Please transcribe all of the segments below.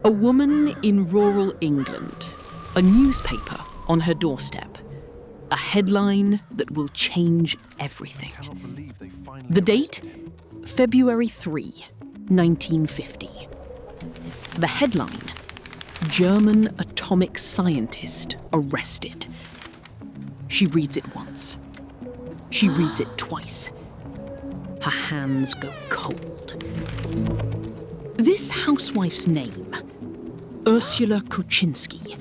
A woman in rural England, a newspaper on her doorstep, a headline that will change everything. The date? February 3, 1950. The headline, German atomic scientist arrested. She reads it once. She reads it twice. Her hands go cold. This housewife's name, Ursula Kuczynski,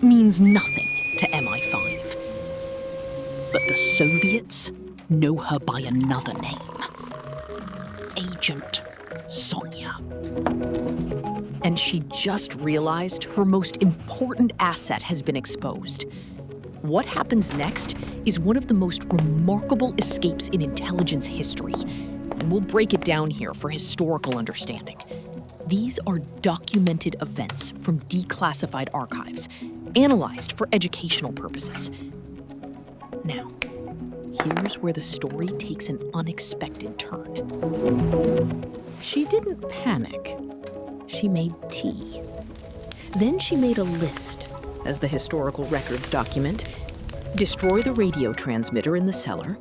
means nothing to MI5. But the Soviets know her by another name. Agent Sonya. And she just realized her most important asset has been exposed. What happens next is one of the most remarkable escapes in intelligence history, and we'll break it down here for historical understanding. These are documented events from declassified archives, analyzed for educational purposes. Now, here's where the story takes an unexpected turn. She didn't panic. She made tea. Then she made a list, as the historical records document, destroy the radio transmitter in the cellar,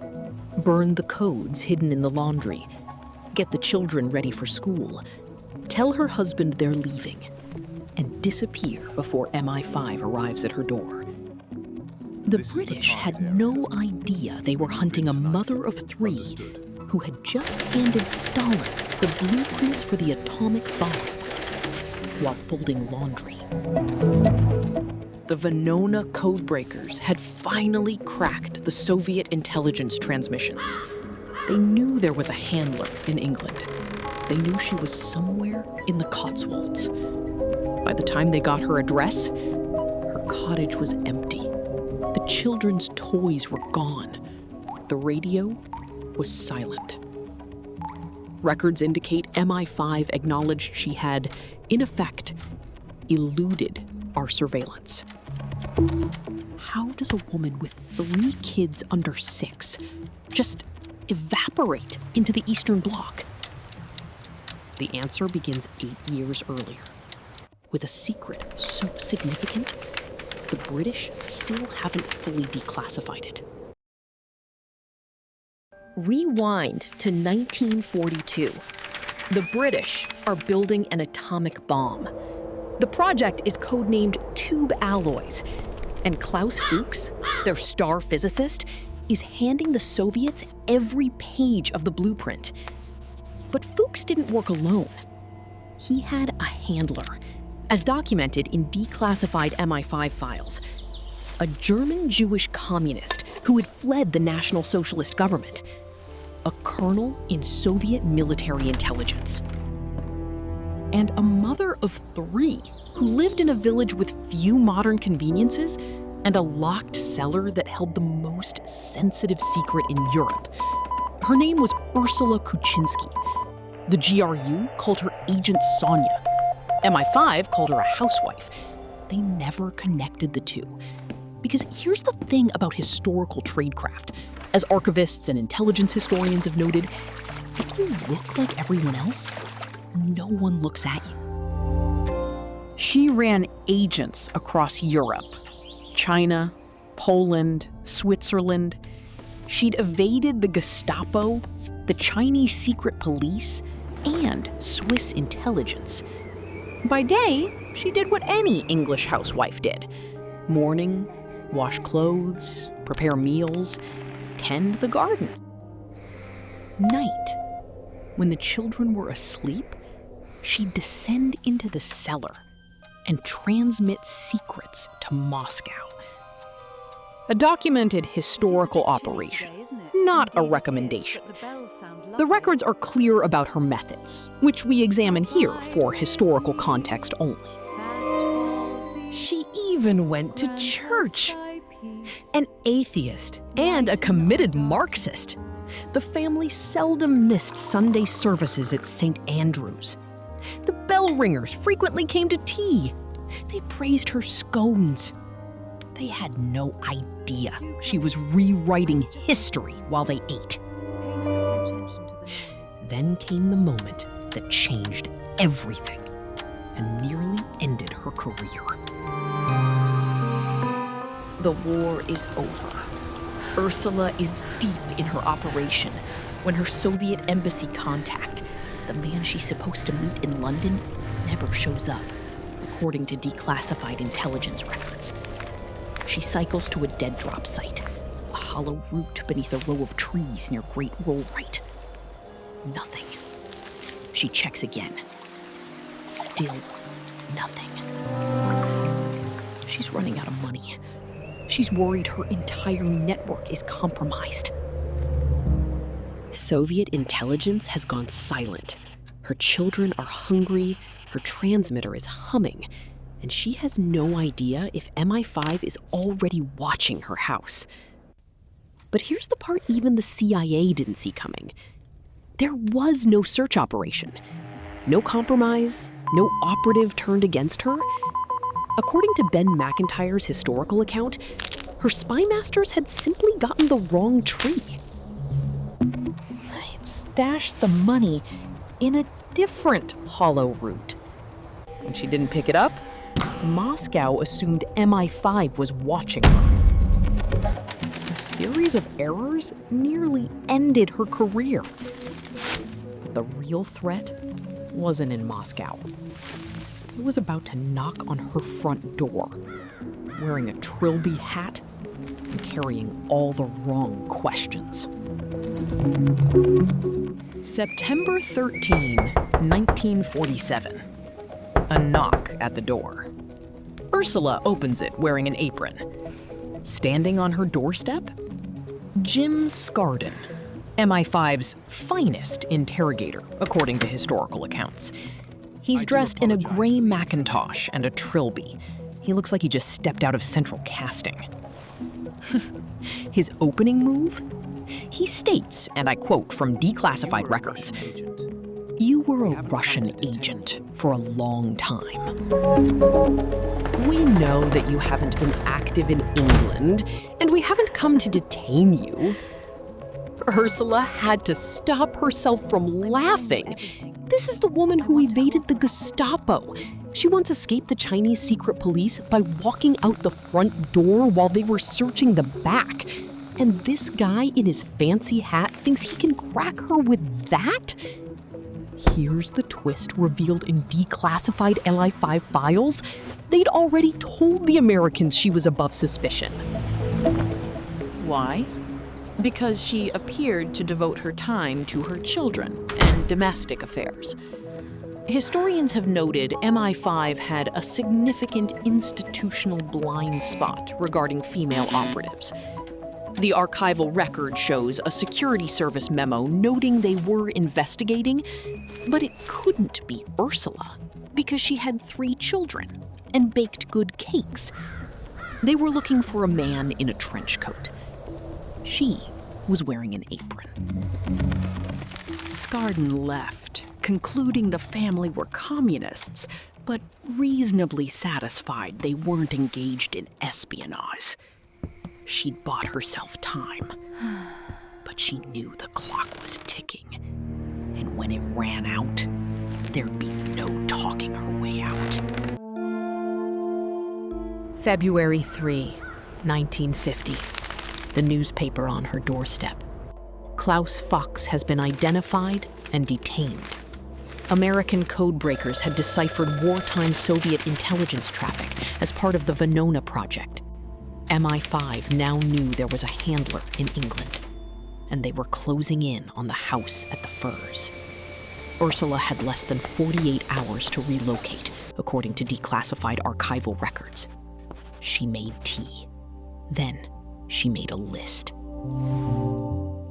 burn the codes hidden in the laundry, get the children ready for school, tell her husband they're leaving, and disappear before MI5 arrives at her door. The British had no idea they were hunting a mother of three who had just handed Stalin the blueprints for the atomic bomb while folding laundry. The Venona Codebreakers had finally cracked the Soviet intelligence transmissions. They knew there was a handler in England. They knew she was somewhere in the Cotswolds. By the time they got her address, her cottage was empty. The children's toys were gone. The radio was silent. Records indicate MI5 acknowledged she had, in effect, eluded our surveillance. How does a woman with 3 kids under 6 just evaporate into the Eastern Bloc? The answer begins 8 years earlier. With a secret so significant, the British still haven't fully declassified it. Rewind to 1942. The British are building an atomic bomb. The project is codenamed Tube Alloys, and Klaus Fuchs, their star physicist, is handing the Soviets every page of the blueprint. But Fuchs didn't work alone. He had a handler, as documented in declassified MI5 files. A German Jewish communist who had fled the National Socialist government. A colonel in Soviet military intelligence. And a mother of 3 who lived in a village with few modern conveniences and a locked cellar that held the most sensitive secret in Europe. Her name was Ursula Kuczynski. The GRU called her Agent Sonya. MI5 called her a housewife. They never connected the two. Because here's the thing about historical tradecraft. As archivists and intelligence historians have noted, if you look like everyone else, no one looks at you. She ran agents across Europe, China, Poland, Switzerland. She'd evaded the Gestapo, the Chinese secret police, and Swiss intelligence. By day, she did what any English housewife did. Mourning, wash clothes, prepare meals, tend the garden. Night, when the children were asleep, she'd descend into the cellar and transmit secrets to Moscow. A documented historical operation, not a recommendation. The records are clear about her methods, which we examine here for historical context only. She even went to church. An atheist and a committed Marxist, the family seldom missed Sunday services at St. Andrew's. The bell ringers frequently came to tea. They praised her scones. They had no idea she was rewriting history while they ate. Then came the moment that changed everything. and nearly ended her career. The war is over. Ursula is deep in her operation when her Soviet embassy contact, the man she's supposed to meet in London, never shows up, according to declassified intelligence records. She cycles to a dead drop site, a hollow root beneath a row of trees near Great Rollright. Nothing. She checks again. Still nothing. She's running out of money. She's worried her entire network is compromised. Soviet intelligence has gone silent. Her children are hungry, her transmitter is humming, and she has no idea if MI5 is already watching her house. But here's the part even the CIA didn't see coming. There was no search operation. No compromise, no operative turned against her. According to Ben McIntyre's historical account, her spy masters had simply gotten the wrong tree. I'd stashed the money in a different hollow root. When she didn't pick it up, Moscow assumed MI5 was watching her. A series of errors nearly ended her career. But the real threat wasn't in Moscow. It was about to knock on her front door, wearing a trilby hat and carrying all the wrong questions. September 13, 1947. A knock at the door. Ursula opens it wearing an apron. Standing on her doorstep, Jim Skardon, MI5's finest interrogator, according to historical accounts. He's dressed in a gray Macintosh and a trilby. He looks like he just stepped out of central casting. His opening move? He states, and I quote from declassified records, "You were a Russian agent for a long time. We know that you haven't been active in England, and we haven't come to detain you." Ursula had to stop herself from laughing. This is the woman who evaded the Gestapo. She once escaped the Chinese secret police by walking out the front door while they were searching the back. And this guy in his fancy hat thinks he can crack her with that? Here's the twist revealed in declassified MI5 files. They'd already told the Americans she was above suspicion. Why? Because she appeared to devote her time to her children and domestic affairs. Historians have noted MI5 had a significant institutional blind spot regarding female operatives. The archival record shows a security service memo noting they were investigating, but it couldn't be Ursula because she had 3 children and baked good cakes. They were looking for a man in a trench coat. She was wearing an apron. Skardon left, concluding the family were communists, but reasonably satisfied they weren't engaged in espionage. She'd bought herself time, but she knew the clock was ticking. And when it ran out, there'd be no talking her way out. February 3, 1950. The newspaper on her doorstep. Klaus Fuchs has been identified and detained. American codebreakers had deciphered wartime Soviet intelligence traffic as part of the Venona project. MI5 now knew there was a handler in England, and they were closing in on the house at the Firs. Ursula had less than 48 hours to relocate, according to declassified archival records. She made tea. Then she made a list.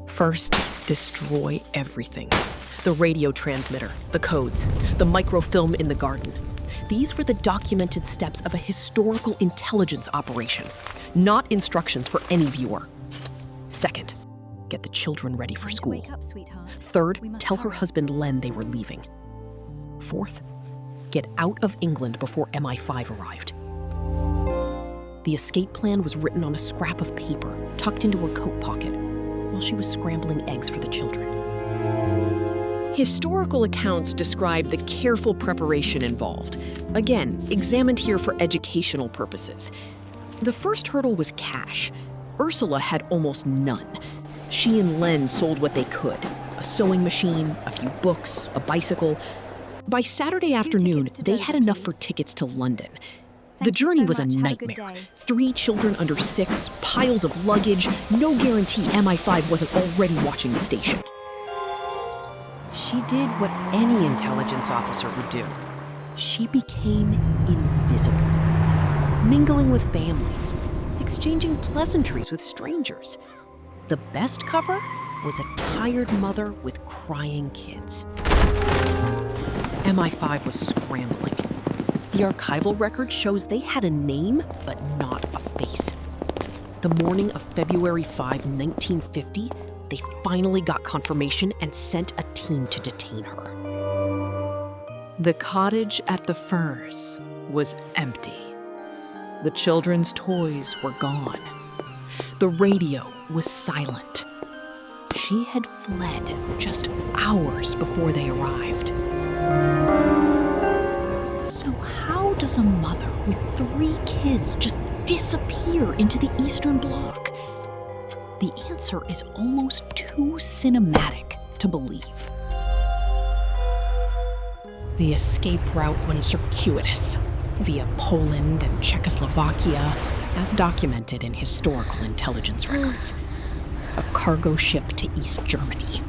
First, destroy everything. The radio transmitter, the codes, the microfilm in the garden. These were the documented steps of a historical intelligence operation, not instructions for any viewer. Second, get the children ready for school. Wake up, sweetheart. Third, tell her husband Len they were leaving. Fourth, get out of England before MI5 arrived. The escape plan was written on a scrap of paper tucked into her coat pocket while she was scrambling eggs for the children. Historical accounts describe the careful preparation involved. Again, examined here for educational purposes. The first hurdle was cash. Ursula had almost none. She and Len sold what they could. A sewing machine, a few books, a bicycle. By Saturday afternoon, they had enough for tickets to London. The journey was a nightmare. 3 children under 6, piles of luggage, no guarantee MI5 wasn't already watching the station. She did what any intelligence officer would do. She became invisible, mingling with families, exchanging pleasantries with strangers. The best cover was a tired mother with crying kids. MI5 was scrambling. The archival record shows they had a name, but not a face. The morning of February 5, 1950, they finally got confirmation and sent a team to detain her. The cottage at the Firs was empty. The children's toys were gone. The radio was silent. She had fled just hours before they arrived. So how does a mother with 3 kids just disappear into the Eastern Bloc? The answer is almost too cinematic to believe. The escape route was circuitous, via Poland and Czechoslovakia, as documented in historical intelligence records. A cargo ship to East Germany.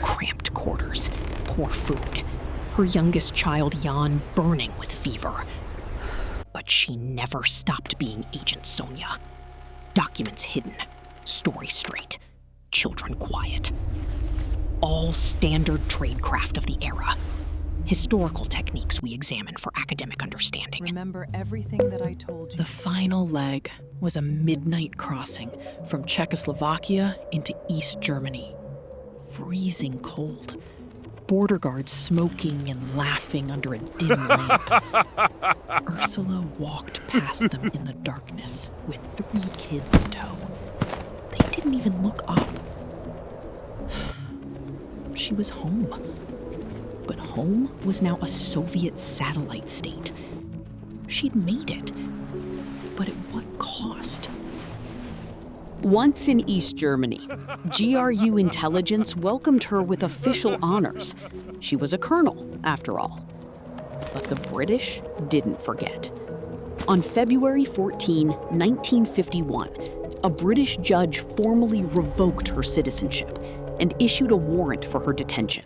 Cramped quarters, poor food. Her youngest child, Jan, burning with fever. But she never stopped being Agent Sonya. Documents hidden, story straight, children quiet. All standard tradecraft of the era. Historical techniques we examine for academic understanding. Remember everything that I told you. The final leg was a midnight crossing from Czechoslovakia into East Germany. Freezing cold. Border guards smoking and laughing under a dim lamp. Ursula walked past them in the darkness with 3 kids in tow. They didn't even look up. She was home. But home was now a Soviet satellite state. She'd made it. But at what cost? Once in East Germany, GRU intelligence welcomed her with official honors. She was a colonel, after all. But the British didn't forget. On February 14, 1951, a British judge formally revoked her citizenship and issued a warrant for her detention.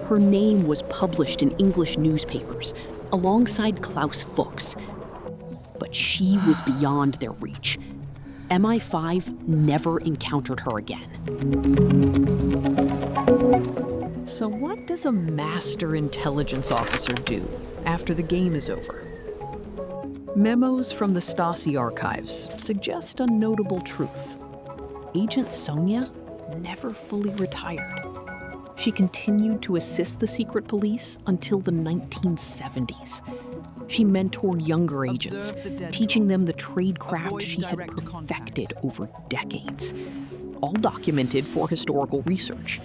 Her name was published in English newspapers alongside Klaus Fuchs. But she was beyond their reach. MI5 never encountered her again. So what does a master intelligence officer do after the game is over? Memos from the Stasi archives suggest a notable truth. Agent Sonya never fully retired. She continued to assist the secret police until the 1970s. She mentored younger agents, teaching them the tradecraft she had perfected over decades, all documented for historical research.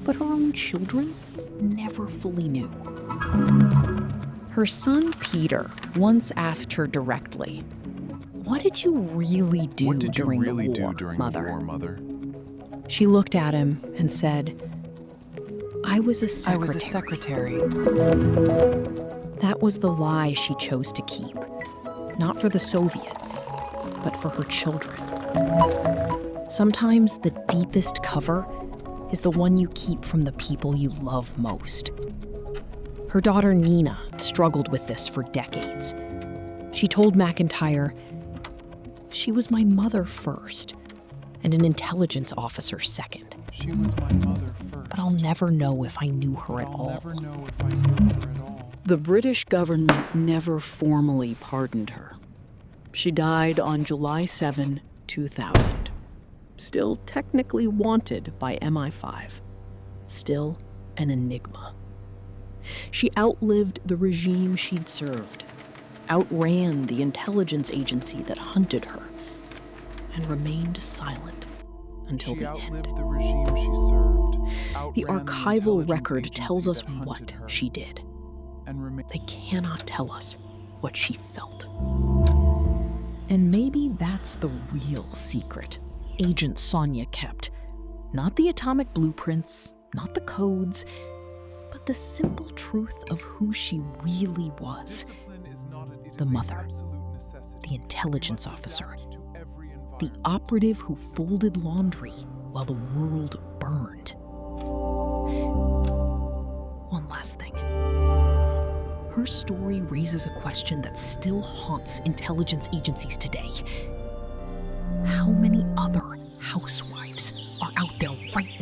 But her own children never fully knew. Her son, Peter, once asked her directly, "What did you really do during the war, Mother?" She looked at him and said, I was a secretary. That was the lie she chose to keep. Not for the Soviets, but for her children. Sometimes the deepest cover is the one you keep from the people you love most. Her daughter Nina struggled with this for decades. She told McIntyre, "She was my mother first, and an intelligence officer second. She was my mother first. But I'll never know if I knew her at all." Never know if I knew her at all. The British government never formally pardoned her. She died on July 7, 2000. Still technically wanted by MI5. Still an enigma. She outlived the regime she'd served, outran the intelligence agency that hunted her, and remained silent until the end. She outlived the regime she served, The archival record tells us what she did. And They cannot tell us what she felt. And maybe that's the real secret Agent Sonya kept. Not the atomic blueprints, not the codes, but the simple truth of who she really was. The mother, the intelligence officer, the operative who folded laundry while the world burned. One last thing. Her story raises a question that still haunts intelligence agencies today. How many other housewives are out there right